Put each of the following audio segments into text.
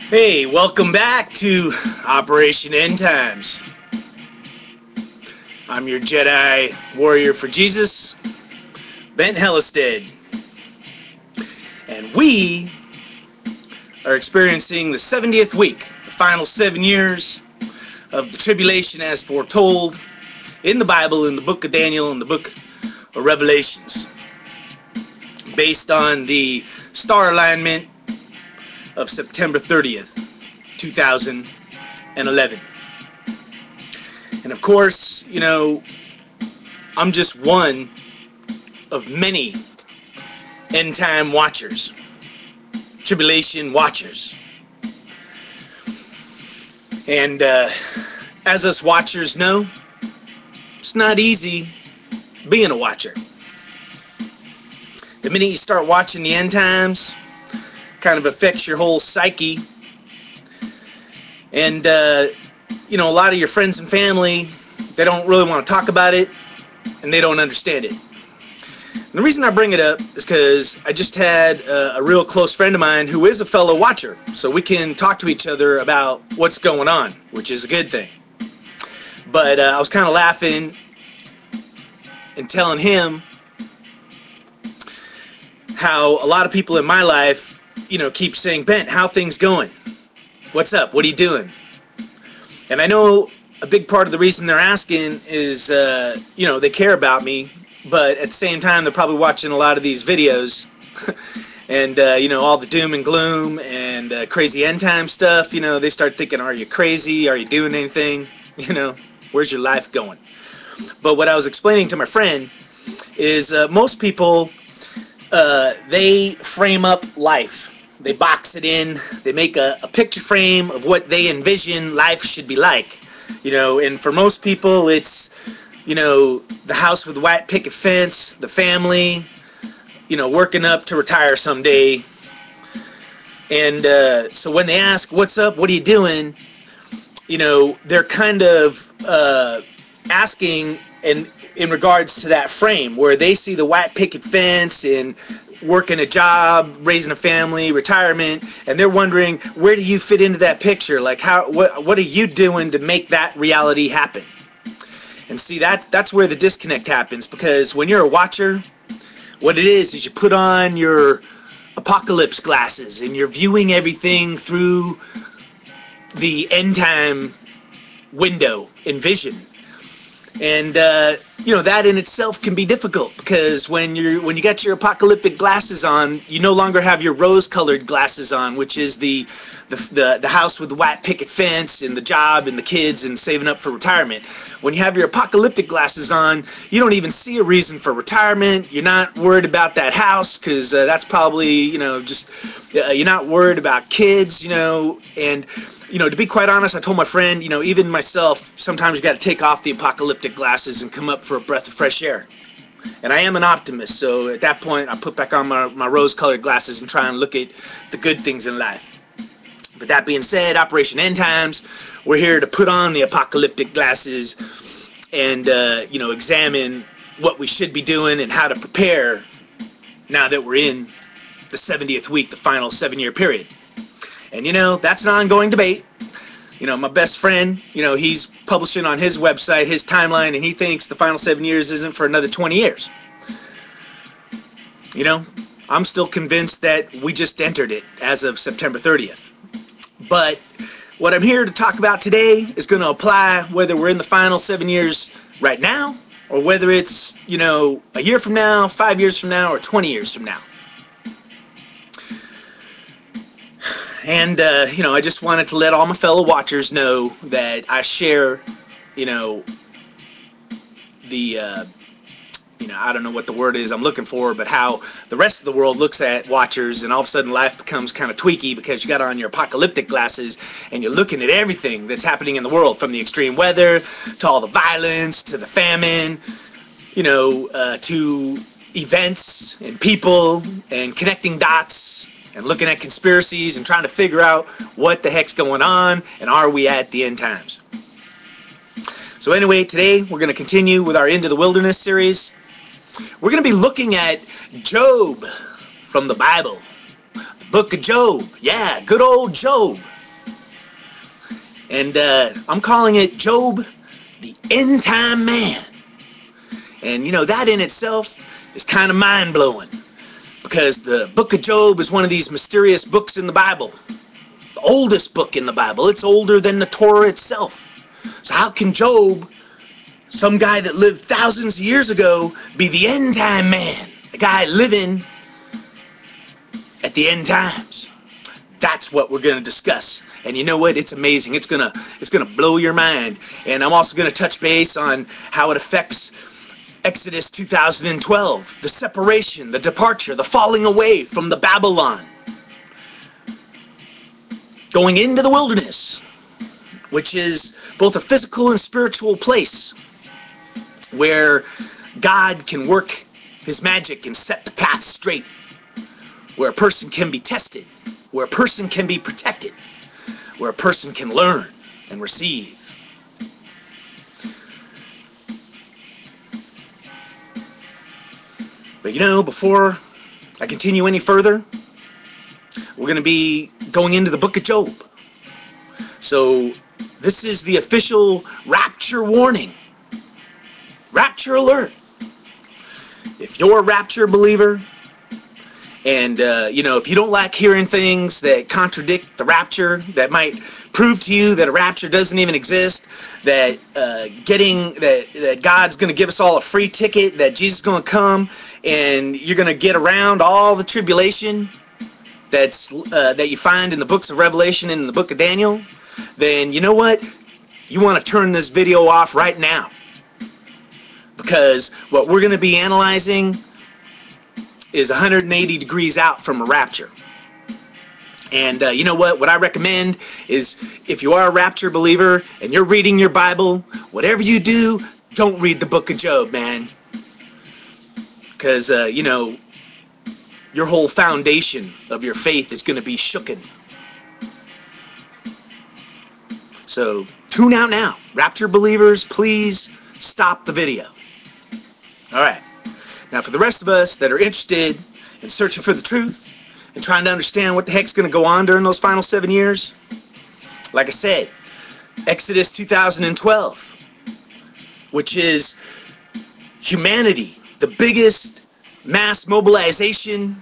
Hey, welcome back to Operation End Times. I'm your Jedi warrior for Jesus, Bent Hellestead. And we are experiencing the 70th week, the final 7 years of the tribulation as foretold in the Bible, in the book of Daniel, in the book of Revelations, based on the star alignment of September 30th, 2011. And of course, you know, I'm just one of many end time watchers, tribulation watchers. And as us watchers know, it's not easy being a watcher. The minute you start watching the end times, kind of affects your whole psyche. And you know, a lot of your friends and family, they don't really want to talk about it, and they don't understand it. And the reason I bring it up is because I just had a real close friend of mine who is a fellow watcher, so we can talk to each other about what's going on, which is a good thing. But I was kind of laughing and telling him how a lot of people in my life, you know, keep saying, "Bent, how things going? What's up? What are you doing?" And I know a big part of the reason they're asking is, you know, they care about me, but at the same time, they're probably watching a lot of these videos, and, you know, all the doom and gloom and crazy end time stuff. You know, they start thinking, are you crazy? Are you doing anything? You know, where's your life going? But what I was explaining to my friend is most people, they frame up life. They box it in. They make a picture frame of what they envision life should be like. You know, and for most people, it's, you know, the house with the white picket fence, the family, you know, working up to retire someday. And so when they ask, "What's up? What are you doing?" you know, they're kind of asking in regards to that frame where they see the white picket fence and working a job, raising a family, retirement, and they're wondering, where do you fit into that picture? Like, what are you doing to make that reality happen? And see, that's where the disconnect happens, because when you're a watcher, what it is you put on your apocalypse glasses and you're viewing everything through the end time window and vision. And you know, that in itself can be difficult, because when you got your apocalyptic glasses on, you no longer have your rose-colored glasses on, which is the house with the white picket fence and the job and the kids and saving up for retirement. When you have your apocalyptic glasses on, you don't even see a reason for retirement. You're not worried about that house, because that's probably, you know, just you're not worried about kids, you know. And you know, to be quite honest, I told my friend, you know, even myself, sometimes you got to take off the apocalyptic glasses and come up for a breath of fresh air. And I am an optimist, so at that point, I put back on my rose-colored glasses and try and look at the good things in life. But that being said, Operation End Times, we're here to put on the apocalyptic glasses and, you know, examine what we should be doing and how to prepare now that we're in the 70th week, the final 7-year period. And, you know, that's an ongoing debate. You know, my best friend, you know, he's publishing on his website his timeline, and he thinks the final 7 years isn't for another 20 years. You know, I'm still convinced that we just entered it as of September 30th. But what I'm here to talk about today is going to apply whether we're in the final 7 years right now, or whether it's, you know, a year from now, 5 years from now, or 20 years from now. And, you know, I just wanted to let all my fellow watchers know that I share, you know, the, you know, I don't know what the word is I'm looking for, but how the rest of the world looks at watchers, and all of a sudden life becomes kind of tweaky because you got on your apocalyptic glasses and you're looking at everything that's happening in the world, from the extreme weather to all the violence to the famine, you know, to events and people and connecting dots and looking at conspiracies and trying to figure out what the heck's going on and are we at the end times. So anyway, today we're going to continue with our Into the Wilderness series. We're going to be looking at Job from the Bible. The book of Job. Yeah, good old Job. And I'm calling it Job, the End Time Man. And you know, that in itself is kind of mind-blowing, because the book of Job is one of these mysterious books in the Bible. The oldest book in the Bible. It's older than the Torah itself. So how can Job, some guy that lived thousands of years ago, be the end time man? A guy living at the end times. That's what we're going to discuss. And you know what? It's amazing. It's gonna blow your mind. And I'm also going to touch base on how it affects Exodus 2012, the separation, the departure, the falling away from the Babylon, going into the wilderness, which is both a physical and spiritual place where God can work his magic and set the path straight, where a person can be tested, where a person can be protected, where a person can learn and receive. But you know, before I continue any further, we're going to be going into the book of Job. So this is the official rapture warning. Rapture alert. If you're a rapture believer, and you know, if you don't like hearing things that contradict the rapture, that might prove to you that a rapture doesn't even exist, that that God's going to give us all a free ticket, that Jesus is going to come and you're going to get around all the tribulation that you find in the books of Revelation and in the book of Daniel, then you know what? You want to turn this video off right now, because what we're going to be analyzing is 180 degrees out from a rapture. And you know what I recommend is, if you are a rapture believer and you're reading your Bible, whatever you do, don't read the book of Job, man, because you know, your whole foundation of your faith is going to be shooken. So tune out now. Rapture believers, please stop the video. Alright. Now for the rest of us that are interested in searching for the truth and trying to understand what the heck's going to go on during those final 7 years, like I said, Exodus 2012, which is humanity, the biggest mass mobilization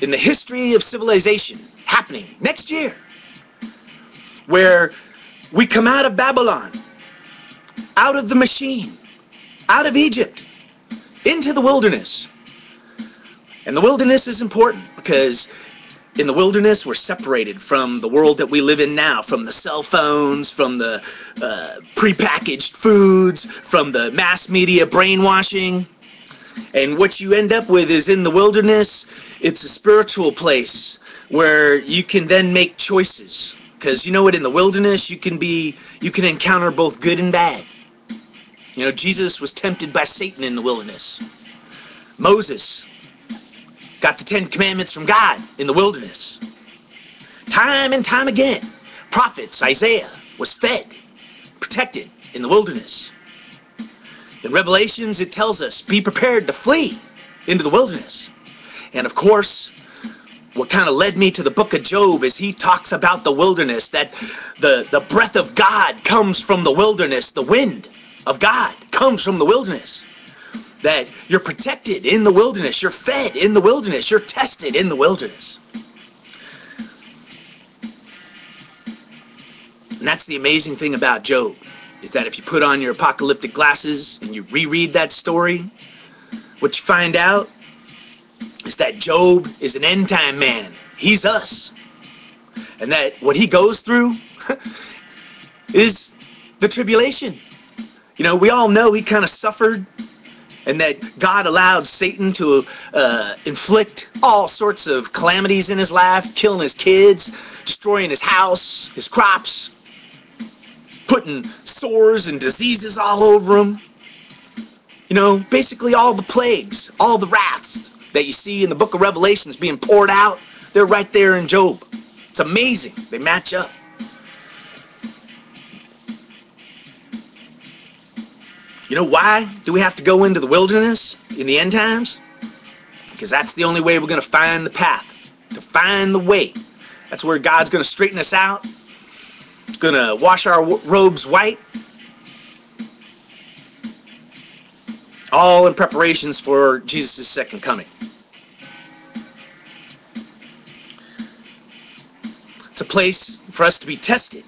in the history of civilization, happening next year, where we come out of Babylon, out of the machine, out of Egypt, into the wilderness. And the wilderness is important because in the wilderness we're separated from the world that we live in now, from the cell phones, from the prepackaged foods, from the mass media brainwashing. And what you end up with is, in the wilderness, it's a spiritual place where you can then make choices. Because you know what, in the wilderness you can encounter both good and bad. You know, Jesus was tempted by Satan in the wilderness. Moses got the 10 Commandments from God in the wilderness. Time and time again, prophets, Isaiah was fed, protected in the wilderness. In Revelations, it tells us, be prepared to flee into the wilderness. And of course, what kind of led me to the book of Job is he talks about the wilderness, that the breath of God comes from the wilderness, the wind of God comes from the wilderness, that you're protected in the wilderness, you're fed in the wilderness, you're tested in the wilderness. And that's the amazing thing about Job, is that if you put on your apocalyptic glasses and you reread that story, what you find out is that Job is an end time man. He's us. And that what he goes through is the tribulation. You know, we all know he kind of suffered, and that God allowed Satan to inflict all sorts of calamities in his life, killing his kids, destroying his house, his crops, putting sores and diseases all over him. You know, basically all the plagues, all the wraths that you see in the book of Revelations being poured out, they're right there in Job. It's amazing. They match up. You know why do we have to go into the wilderness in the end times? Because that's the only way we're going to find the path, to find the way. That's where God's going to straighten us out. gonna wash our robes white, all in preparations for Jesus' second coming. It's a place for us to be tested,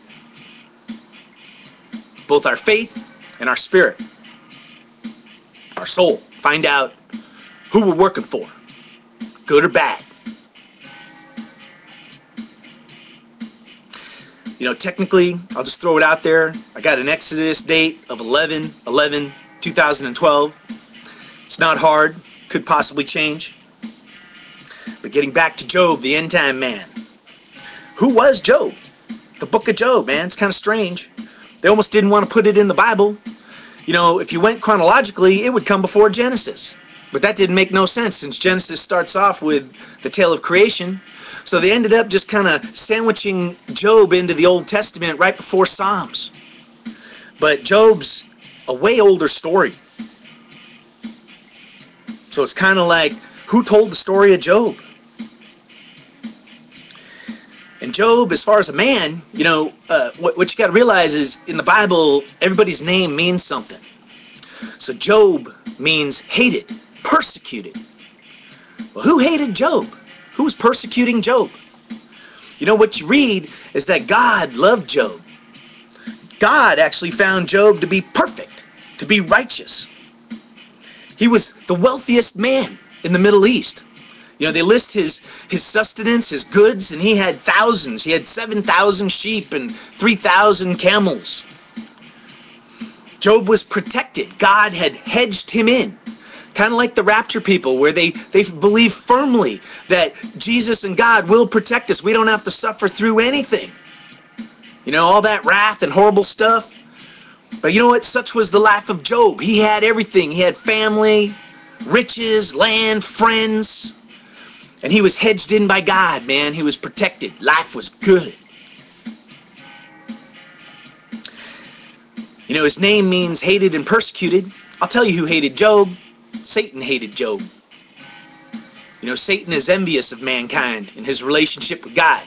both our faith and our spirit, our soul. Find out who we're working for, good or bad. You know, technically, I'll just throw it out there. I got an Exodus date of 11/11/2012. It's not hard, could possibly change. But getting back to Job, the end time man. Who was Job? The book of Job, man. It's kind of strange. They almost didn't want to put it in the Bible. You know, if you went chronologically, it would come before Genesis. But that didn't make no sense, since Genesis starts off with the tale of creation. So they ended up just kind of sandwiching Job into the Old Testament right before Psalms. But Job's a way older story. So it's kind of like, who told the story of Job? And Job, as far as a man, you know, what you got to realize is, in the Bible, everybody's name means something. So Job means hated, persecuted. Well, who hated Job? Who was persecuting Job? You know, what you read is that God loved Job. God actually found Job to be perfect, to be righteous. He was the wealthiest man in the Middle East. You know, they list his sustenance, his goods, and he had thousands. He had 7,000 sheep and 3,000 camels. Job was protected. God had hedged him in. Kind of like the rapture people, where they believe firmly that Jesus and God will protect us. We don't have to suffer through anything. You know, all that wrath and horrible stuff. But you know what? Such was the life of Job. He had everything. He had family, riches, land, friends. And he was hedged in by God, man. He was protected. Life was good. You know, his name means hated and persecuted. I'll tell you who hated Job. Satan hated Job. You know, Satan is envious of mankind and his relationship with God.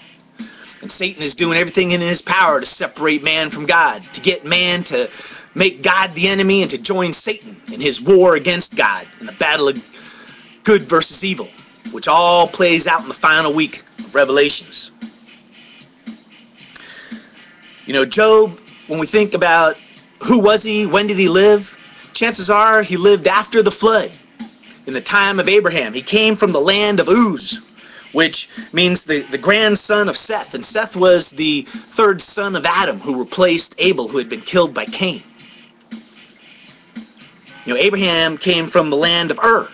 And Satan is doing everything in his power to separate man from God, to get man to make God the enemy and to join Satan in his war against God, in the battle of good versus evil, which all plays out in the final week of Revelations. You know, Job, when we think about who was he, when did he live, chances are he lived after the flood, in the time of Abraham. He came from the land of Uz, which means the grandson of Seth. And Seth was the third son of Adam, who replaced Abel, who had been killed by Cain. You know, Abraham came from the land of Ur.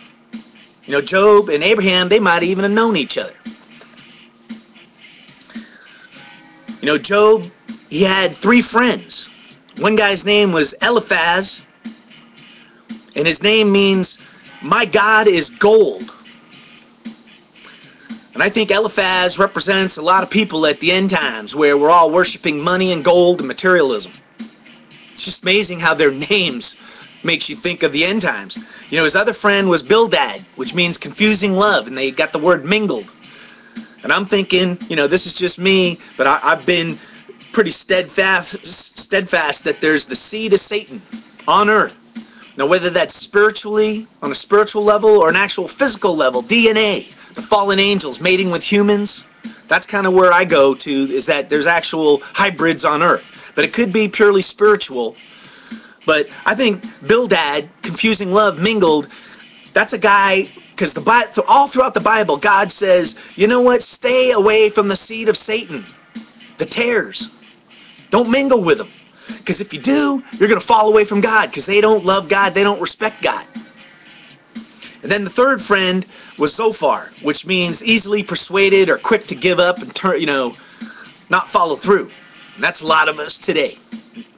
You know, Job and Abraham, they might even have known each other. You know, Job, he had 3 friends. One guy's name was Eliphaz, and his name means, my God is gold. And I think Eliphaz represents a lot of people at the end times, where we're all worshiping money and gold and materialism. It's just amazing how their names makes you think of the end times. You know, his other friend was Bildad, which means confusing love, and they got the word mingled. And I'm thinking, you know, this is just me, but I've been pretty steadfast that there's the seed of Satan on earth. Now, whether that's spiritually, on a spiritual level, or an actual physical level, DNA, the fallen angels mating with humans, that's kind of where I go to, is that there's actual hybrids on earth. But it could be purely spiritual. But I think Bildad, confusing love, mingled, that's a guy, because all throughout the Bible, God says, you know what, stay away from the seed of Satan, the tares. Don't mingle with them. Because if you do, you're going to fall away from God, because they don't love God, they don't respect God. And then the third friend was Zophar, which means easily persuaded or quick to give up and turn, not follow through. And that's a lot of us today.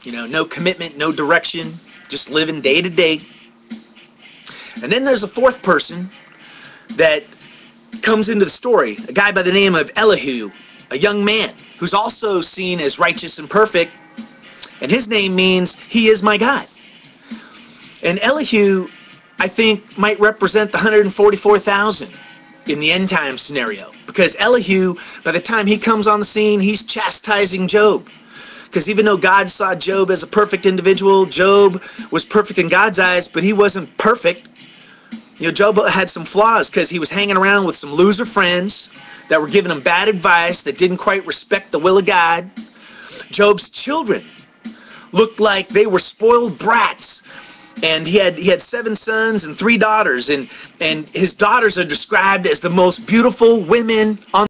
You know, no commitment, no direction, just living day to day. And then there's a fourth person that comes into the story, a guy by the name of Elihu, a young man who's also seen as righteous and perfect, and his name means, he is my God. And Elihu, I think, might represent the 144,000 in the end time scenario, because Elihu, by the time he comes on the scene, he's chastising Job. Because even though God saw Job as a perfect individual, Job was perfect in God's eyes, but he wasn't perfect. You know, Job had some flaws because he was hanging around with some loser friends that were giving him bad advice that didn't quite respect the will of God. Job's children looked like they were spoiled brats. And he had 7 sons and 3 daughters, and his daughters are described as the most beautiful women on